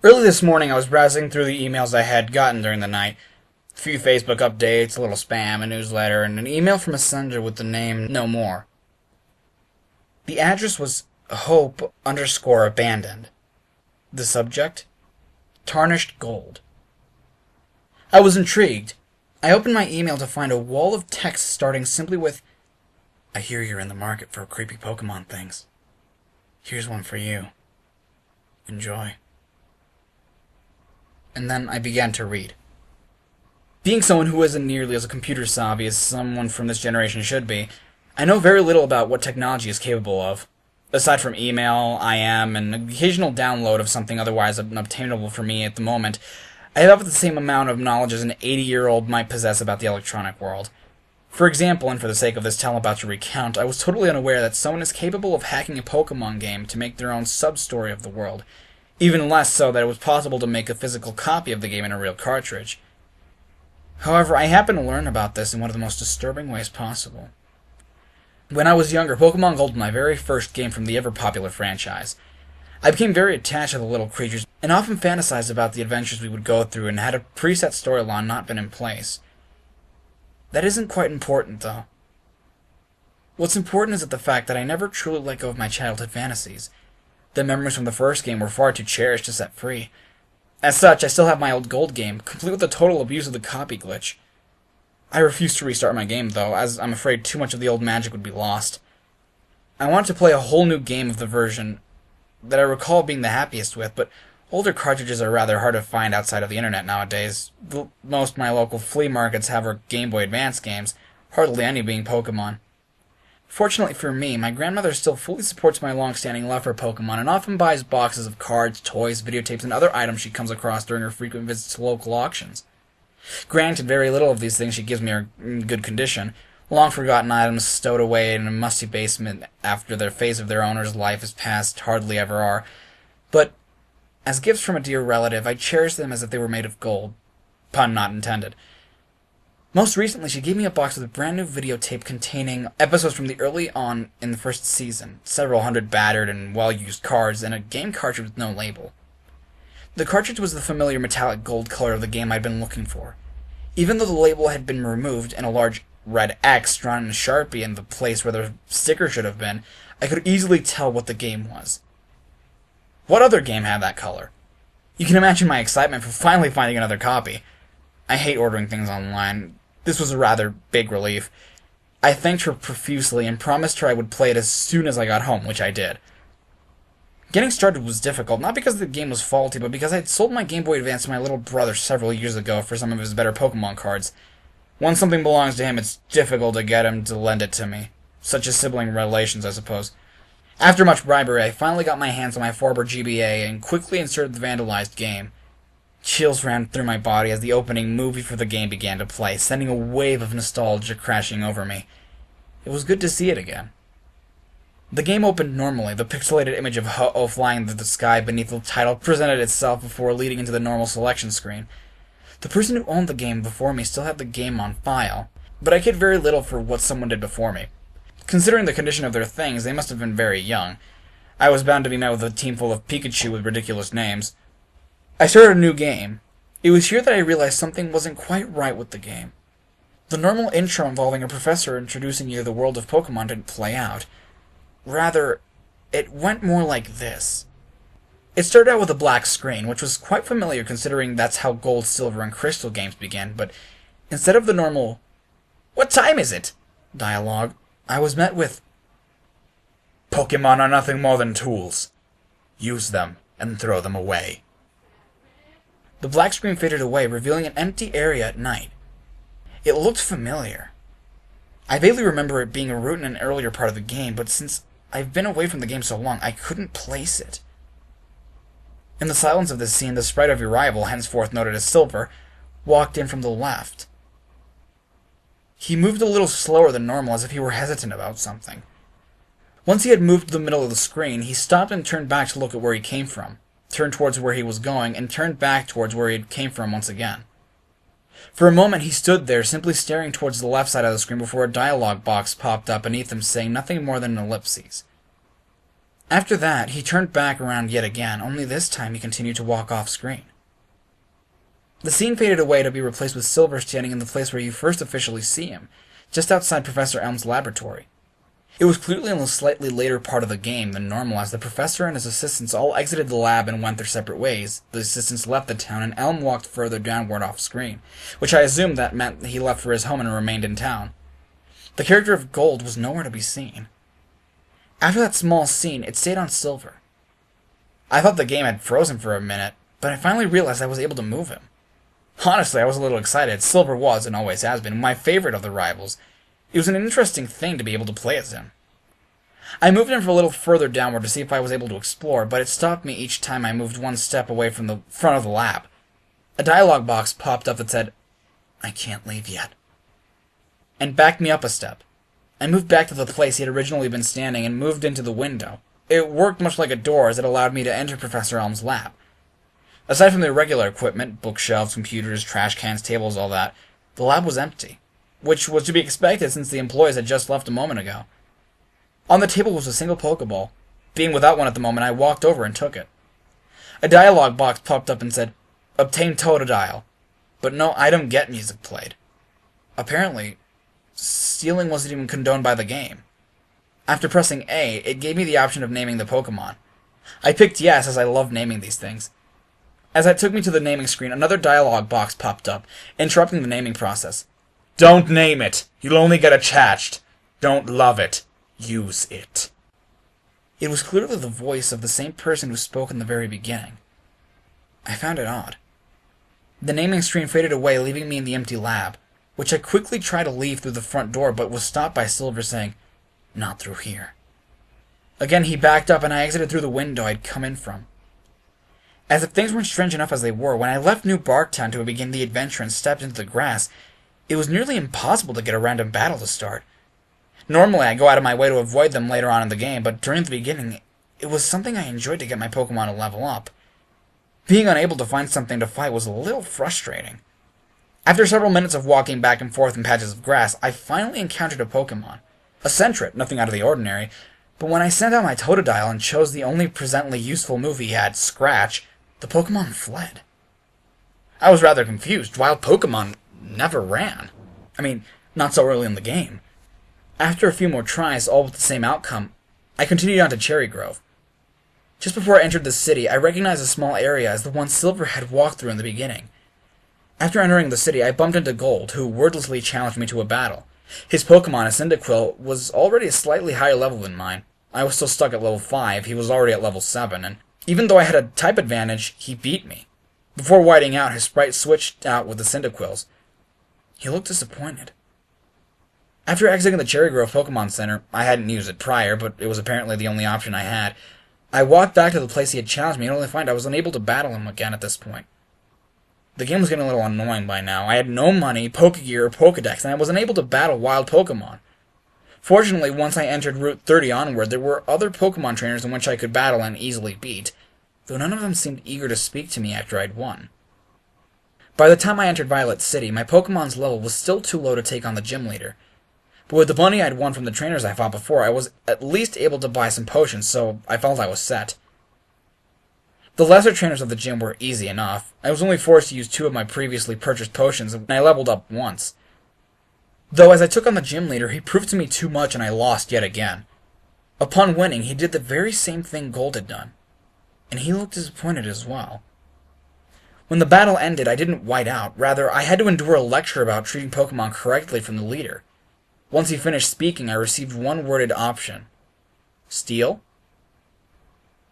Early this morning, I was browsing through the emails I had gotten during the night. A few Facebook updates, a little spam, a newsletter, and an email from a sender with the name No More. The address was hope_abandoned. The subject? Tarnished Gold. I was intrigued. I opened my email to find a wall of text starting simply with, "I hear you're in the market for creepy Pokémon things. Here's one for you. Enjoy." And then I began to read. Being someone who isn't nearly as computer savvy as someone from this generation should be, I know very little about what technology is capable of. Aside from email, IM, and an occasional download of something otherwise unobtainable for me at the moment, I have about the same amount of knowledge as an 80-year-old might possess about the electronic world. For example, and for the sake of this tale I'm about to recount, I was totally unaware that someone is capable of hacking a Pokémon game to make their own sub-story of the world, even less so that it was possible to make a physical copy of the game in a real cartridge. However, I happened to learn about this in one of the most disturbing ways possible. When I was younger, Pokémon Gold was my very first game from the ever-popular franchise. I became very attached to the little creatures, and often fantasized about the adventures we would go through, and had a preset storyline not been in place. That isn't quite important, though. What's important is the fact that I never truly let go of my childhood fantasies. The memories from the first game were far too cherished to set free. As such, I still have my old Gold game, complete with the total abuse of the copy glitch. I refuse to restart my game, though, as I'm afraid too much of the old magic would be lost. I wanted to play a whole new game of the version that I recall being the happiest with, but older cartridges are rather hard to find outside of the internet nowadays. Most of my local flea markets have our Game Boy Advance games, hardly any being Pokémon. Fortunately for me, my grandmother still fully supports my long-standing love for Pokémon and often buys boxes of cards, toys, videotapes, and other items she comes across during her frequent visits to local auctions. Granted, very little of these things she gives me are in good condition, long-forgotten items stowed away in a musty basement after their phase of their owner's life is past hardly ever are, but as gifts from a dear relative, I cherish them as if they were made of gold. Pun not intended. Most recently, she gave me a box with a brand new videotape containing episodes from the early on in the first season, several hundred battered and well-used cards, and a game cartridge with no label. The cartridge was the familiar metallic gold color of the game I'd been looking for. Even though the label had been removed and a large red X drawn in Sharpie in the place where the sticker should have been, I could easily tell what the game was. What other game had that color? You can imagine my excitement for finally finding another copy. I hate ordering things online. This was a rather big relief. I thanked her profusely and promised her I would play it as soon as I got home, which I did. Getting started was difficult, not because the game was faulty, but because I had sold my Game Boy Advance to my little brother several years ago for some of his better Pokémon cards. Once something belongs to him, it's difficult to get him to lend it to me. Such as sibling relations, I suppose. After much bribery, I finally got my hands on my 4-bit GBA and quickly inserted the vandalized game. Chills ran through my body as the opening movie for the game began to play, sending a wave of nostalgia crashing over me. It was good to see it again. The game opened normally. The pixelated image of Ho-Oh flying into the sky beneath the title presented itself before leading into the normal selection screen. The person who owned the game before me still had the game on file, but I cared very little for what someone did before me. Considering the condition of their things, they must have been very young. I was bound to be met with a team full of Pikachu with ridiculous names. I started a new game. It was here that I realized something wasn't quite right with the game. The normal intro involving a professor introducing you to the world of Pokémon didn't play out. Rather, it went more like this. It started out with a black screen, which was quite familiar considering that's how Gold, Silver, and Crystal games began, but instead of the normal, "What time is it?" dialogue, I was met with, "Pokémon are nothing more than tools. Use them and throw them away." The black screen faded away, revealing an empty area at night. It looked familiar. I vaguely remember it being a route in an earlier part of the game, but since I've been away from the game so long, I couldn't place it. In the silence of this scene, the sprite of your rival, henceforth noted as Silver, walked in from the left. He moved a little slower than normal, as if he were hesitant about something. Once he had moved to the middle of the screen, he stopped and turned back to look at where he came from, turned towards where he was going, and turned back towards where he came from once again. For a moment he stood there, simply staring towards the left side of the screen before a dialogue box popped up beneath him saying nothing more than an ellipses. After that, he turned back around yet again, only this time he continued to walk off screen. The scene faded away to be replaced with Silver standing in the place where you first officially see him, just outside Professor Elm's laboratory. It was clearly in a slightly later part of the game than normal, as the professor and his assistants all exited the lab and went their separate ways. The assistants left the town, and Elm walked further downward off screen, which I assumed that meant that he left for his home and remained in town. The character of Gold was nowhere to be seen. After that small scene, it stayed on Silver. I thought the game had frozen for a minute, but I finally realized I was able to move him. Honestly, I was a little excited. Silver was, and always has been, my favorite of the rivals. It was an interesting thing to be able to play as him. I moved him for a little further downward to see if I was able to explore, but it stopped me each time I moved one step away from the front of the lab. A dialogue box popped up that said, "I can't leave yet," and backed me up a step. I moved back to the place he had originally been standing and moved into the window. It worked much like a door, as it allowed me to enter Professor Elm's lab. Aside from the regular equipment, bookshelves, computers, trash cans, tables, all that, the lab was empty, which was to be expected since the employees had just left a moment ago. On the table was a single Pokeball. Being without one at the moment, I walked over and took it. A dialogue box popped up and said, "Obtain Totodile," but no item get music played. Apparently, stealing wasn't even condoned by the game. After pressing A, it gave me the option of naming the Pokemon. I picked yes, as I love naming these things. As it took me to the naming screen, another dialogue box popped up, interrupting the naming process. "Don't name it. You'll only get attached. Don't love it. Use it." It was clearly the voice of the same person who spoke in the very beginning. I found it odd. The naming screen faded away, leaving me in the empty lab, which I quickly tried to leave through the front door, but was stopped by Silver saying, "Not through here." Again, he backed up, and I exited through the window I'd come in from. As if things weren't strange enough as they were, when I left New Barktown to begin the adventure and stepped into the grass, it was nearly impossible to get a random battle to start. Normally, I go out of my way to avoid them later on in the game, but during the beginning, it was something I enjoyed to get my Pokemon to level up. Being unable to find something to fight was a little frustrating. After several minutes of walking back and forth in patches of grass, I finally encountered a Pokemon. A Sentret, nothing out of the ordinary, but when I sent out my Totodile and chose the only presently useful move he had, Scratch, the Pokemon fled. I was rather confused. Wild Pokemon never ran. I mean, not so early in the game. After a few more tries, all with the same outcome, I continued on to Cherry Grove. Just before I entered the city, I recognized a small area as the one Silver had walked through in the beginning. After entering the city, I bumped into Gold, who wordlessly challenged me to a battle. His Pokemon, a Cyndaquil, was already a slightly higher level than mine. I was still stuck at level 5, he was already at level 7, and even though I had a type advantage, he beat me. Before whiting out, his sprite switched out with the Cyndaquils. He looked disappointed. After exiting the Cherry Grove Pokemon Center, I hadn't used it prior, but it was apparently the only option I had, I walked back to the place he had challenged me and only find I was unable to battle him again at this point. The game was getting a little annoying by now. I had no money, Pokegear, or Pokedex, and I was unable to battle wild Pokemon. Fortunately, once I entered Route 30 onward, there were other Pokemon trainers in which I could battle and easily beat, though none of them seemed eager to speak to me after I'd won. By the time I entered Violet City, my Pokemon's level was still too low to take on the gym leader. But with the money I'd won from the trainers I fought before, I was at least able to buy some potions, so I felt I was set. The lesser trainers of the gym were easy enough. I was only forced to use 2 of my previously purchased potions, and I leveled up once. Though as I took on the gym leader, he proved to me too much and I lost yet again. Upon winning, he did the very same thing Gold had done, and he looked disappointed as well. When the battle ended, I didn't white out. Rather, I had to endure a lecture about treating Pokemon correctly from the leader. Once he finished speaking, I received one worded option. Steal?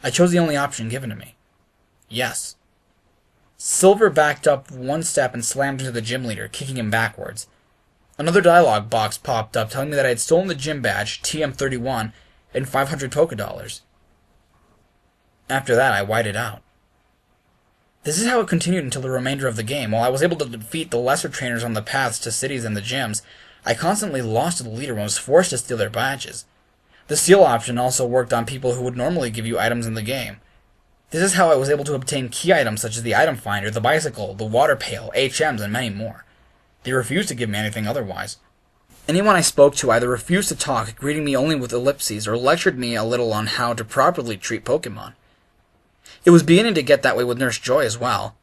I chose the only option given to me. Yes. Silver backed up one step and slammed into the gym leader, kicking him backwards. Another dialogue box popped up telling me that I had stolen the gym badge, TM31, and 500 Pokedollars. After that, I whited out. This is how it continued until the remainder of the game. While I was able to defeat the lesser trainers on the paths to cities and the gyms, I constantly lost to the leader and was forced to steal their badges. The steal option also worked on people who would normally give you items in the game. This is how I was able to obtain key items such as the item finder, the bicycle, the water pail, HMs, and many more. They refused to give me anything otherwise. Anyone I spoke to either refused to talk, greeting me only with ellipses, or lectured me a little on how to properly treat Pokémon. It was beginning to get that way with Nurse Joy as well.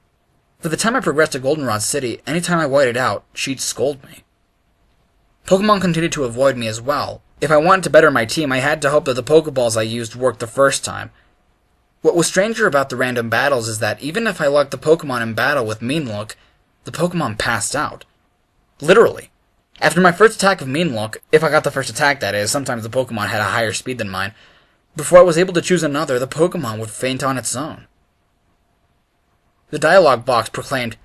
For the time I progressed to Goldenrod City, anytime I whited out, she'd scold me. Pokémon continued to avoid me as well. If I wanted to better my team, I had to hope that the Pokeballs I used worked the first time. What was stranger about the random battles is that even if I lucked the Pokémon in battle with Mean Look, the Pokémon passed out. Literally. After my first attack of Mean Look, if I got the first attack that is, sometimes the Pokémon had a higher speed than mine, before I was able to choose another, the Pokémon would faint on its own. The dialogue box proclaimed,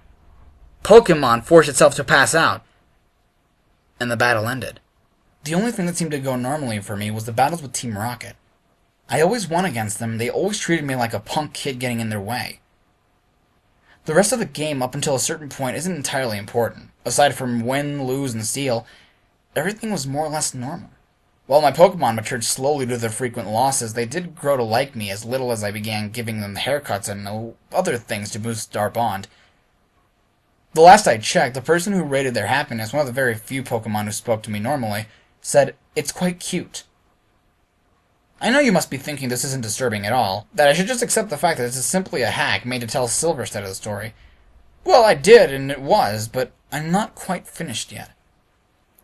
"Pokémon forced itself to pass out," and the battle ended. The only thing that seemed to go normally for me was the battles with Team Rocket. I always won against them, they always treated me like a punk kid getting in their way. The rest of the game up until a certain point isn't entirely important. Aside from win, lose, and steal, everything was more or less normal. While my Pokémon matured slowly due to their frequent losses, they did grow to like me as little as I began giving them haircuts and other things to boost our bond. The last I checked, the person who rated their happiness, one of the very few Pokémon who spoke to me normally, said, "It's quite cute." I know you must be thinking this isn't disturbing at all, that I should just accept the fact that this is simply a hack made to tell Silver's side of the story. Well, I did, and it was, but I'm not quite finished yet.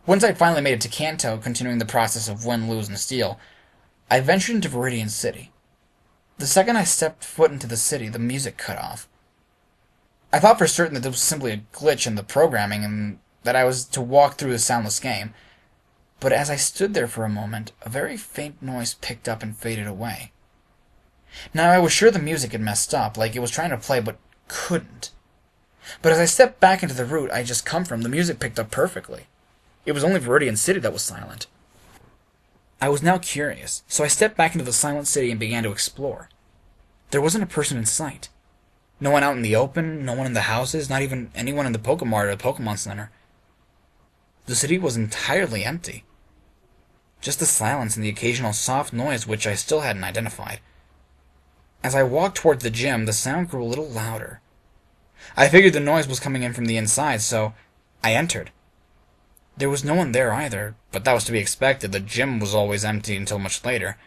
Once I finally made it to Kanto, continuing the process of win, lose, and steal, I ventured into Viridian City. The second I stepped foot into the city, the music cut off. I thought for certain that this was simply a glitch in the programming and that I was to walk through a soundless game. But as I stood there for a moment, a very faint noise picked up and faded away. Now I was sure the music had messed up, like it was trying to play but couldn't. But as I stepped back into the route I just come from, the music picked up perfectly. It was only Viridian City that was silent. I was now curious, so I stepped back into the silent city and began to explore. There wasn't a person in sight. No one out in the open, no one in the houses, not even anyone in the Pokemart or the Pokemon Center. The city was entirely empty. Just the silence and the occasional soft noise which I still hadn't identified. As I walked towards the gym, the sound grew a little louder. I figured the noise was coming in from the inside, so I entered. There was no one there either, but that was to be expected. The gym was always empty until much later.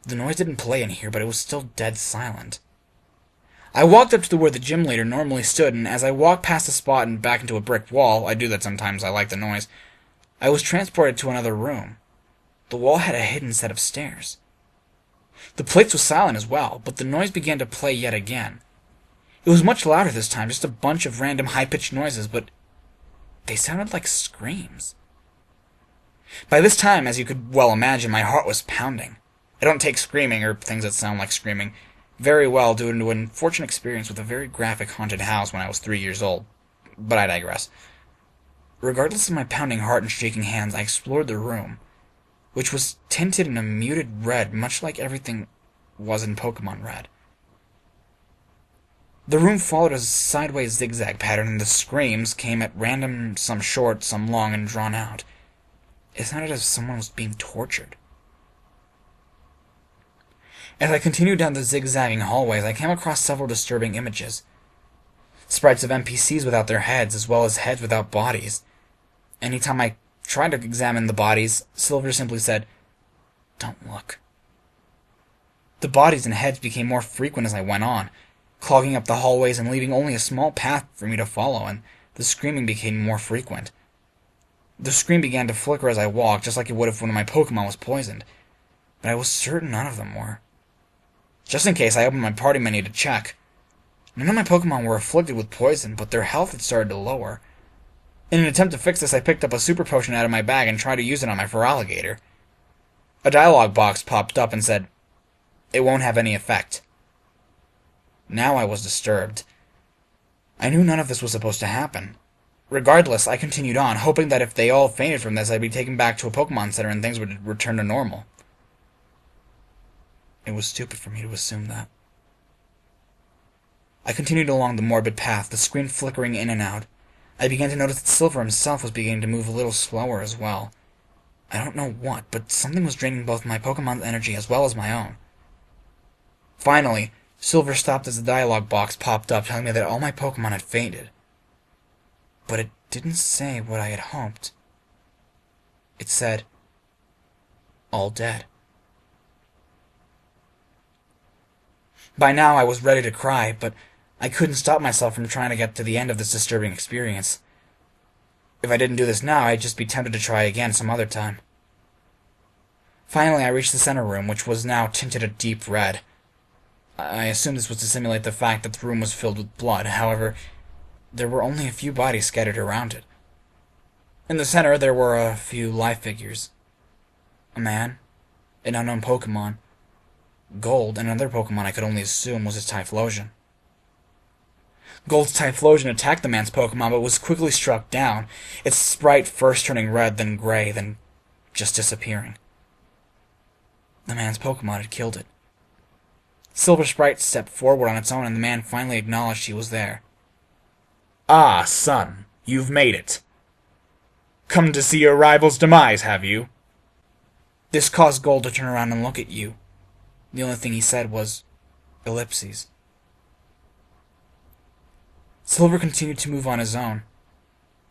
The noise didn't play in here, but it was still dead silent. I walked up to where the gym leader normally stood, and as I walked past the spot and back into a brick wall, I do that sometimes, I like the noise, I was transported to another room. The wall had a hidden set of stairs. The place was silent as well, but the noise began to play yet again. It was much louder this time, just a bunch of random high-pitched noises, but they sounded like screams. By this time, as you could well imagine, my heart was pounding. I don't take screaming, or things that sound like screaming, very well due to an unfortunate experience with a very graphic haunted house when I was 3 years old. But I digress. Regardless of my pounding heart and shaking hands, I explored the room, which was tinted in a muted red, much like everything was in Pokémon Red. The room followed a sideways zigzag pattern, and the screams came at random, some short, some long, and drawn out. It sounded as if someone was being tortured. As I continued down the zigzagging hallways, I came across several disturbing images. Sprites of NPCs without their heads, as well as heads without bodies. Anytime I tried to examine the bodies, Silver simply said, "Don't look." The bodies and heads became more frequent as I went on, clogging up the hallways and leaving only a small path for me to follow, and the screaming became more frequent. The screen began to flicker as I walked, just like it would if one of my Pokemon was poisoned, but I was certain none of them were. Just in case, I opened my party menu to check. None of my Pokemon were afflicted with poison, but their health had started to lower. In an attempt to fix this, I picked up a super potion out of my bag and tried to use it on my Feraligatr. A dialogue box popped up and said, "It won't have any effect." Now I was disturbed. I knew none of this was supposed to happen. Regardless, I continued on, hoping that if they all fainted from this, I'd be taken back to a Pokemon Center and things would return to normal. It was stupid for me to assume that. I continued along the morbid path, the screen flickering in and out. I began to notice that Silver himself was beginning to move a little slower as well. I don't know what, but something was draining both my Pokemon's energy as well as my own. Finally, Silver stopped as the dialogue box popped up telling me that all my Pokemon had fainted. But it didn't say what I had hoped. It said, "All dead." By now I was ready to cry, but I couldn't stop myself from trying to get to the end of this disturbing experience. If I didn't do this now, I'd just be tempted to try again some other time. Finally, I reached the center room, which was now tinted a deep red. I assumed this was to simulate the fact that the room was filled with blood. However, there were only a few bodies scattered around it. In the center, there were a few life figures. A man, an unknown Pokémon, Gold, and another Pokémon I could only assume was his Typhlosion. Gold's Typhlosion attacked the man's Pokémon, but was quickly struck down, its sprite first turning red, then gray, then just disappearing. The man's Pokémon had killed it. Silver Sprite stepped forward on its own, and the man finally acknowledged he was there. "Ah, son, you've made it. Come to see your rival's demise, have you?" This caused Gold to turn around and look at you. The only thing he said was, "Ellipses." Silver continued to move on his own.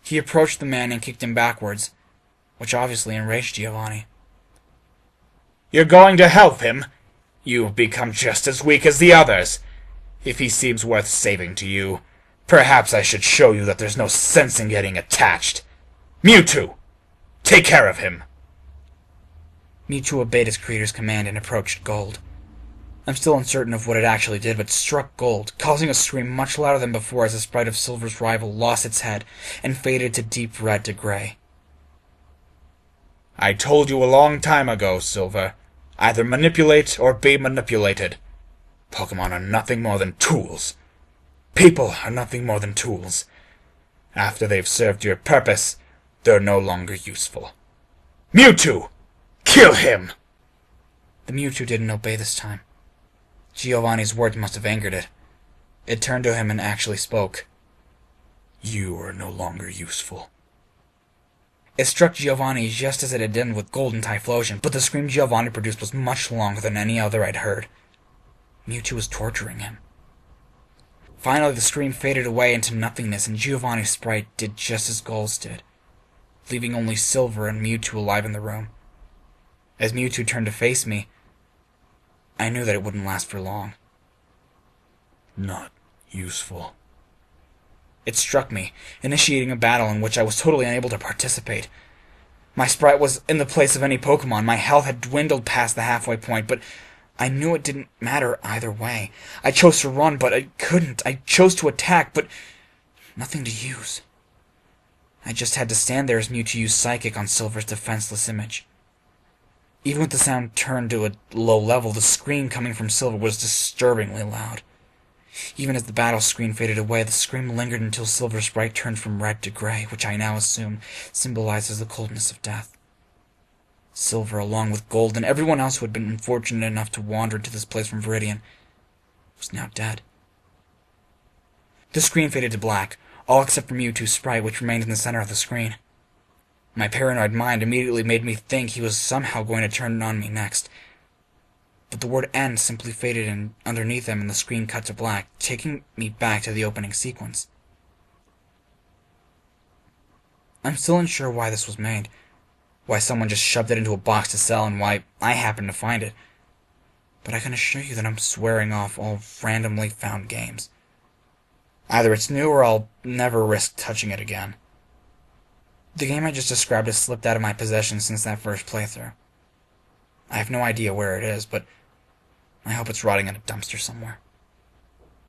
He approached the man and kicked him backwards, which obviously enraged Giovanni. "You're going to help him? You've become just as weak as the others. If he seems worth saving to you, perhaps I should show you that there's no sense in getting attached. Mewtwo, take care of him." Mewtwo obeyed his creator's command and approached Gold. I'm still uncertain of what it actually did, but struck Gold, causing a scream much louder than before as the sprite of Silver's rival lost its head and faded to deep red to gray. "I told you a long time ago, Silver. Either manipulate or be manipulated. Pokémon are nothing more than tools. People are nothing more than tools. After they've served your purpose, they're no longer useful. Mewtwo! Kill him!" The Mewtwo didn't obey this time. Giovanni's words must have angered it. It turned to him and actually spoke. "You are no longer useful." It struck Giovanni just as it had done with Gold and Typhlosion, but the scream Giovanni produced was much longer than any other I'd heard. Mewtwo was torturing him. Finally, the scream faded away into nothingness, and Giovanni's sprite did just as Gold's did, leaving only Silver and Mewtwo alive in the room. As Mewtwo turned to face me, I knew that it wouldn't last for long. "Not useful." It struck me, initiating a battle in which I was totally unable to participate. My sprite was in the place of any Pokémon. My health had dwindled past the halfway point, but I knew it didn't matter either way. I chose to run, but I couldn't. I chose to attack, but nothing to use. I just had to stand there as Mewtwo used Psychic on Silver's defenseless image. Even with the sound turned to a low level, the scream coming from Silver was disturbingly loud. Even as the battle screen faded away, the scream lingered until Silver's sprite turned from red to gray, which I now assume symbolizes the coldness of death. Silver, along with Gold and everyone else who had been unfortunate enough to wander into this place from Viridian, was now dead. The screen faded to black, all except for Mewtwo's sprite, which remained in the center of the screen. My paranoid mind immediately made me think he was somehow going to turn on me next. But the word "end" simply faded in underneath him and the screen cut to black, taking me back to the opening sequence. I'm still unsure why this was made, why someone just shoved it into a box to sell, and why I happened to find it. But I can assure you that I'm swearing off all randomly found games. Either it's new or I'll never risk touching it again. The game I just described has slipped out of my possession since that first playthrough. I have no idea where it is, but I hope it's rotting in a dumpster somewhere.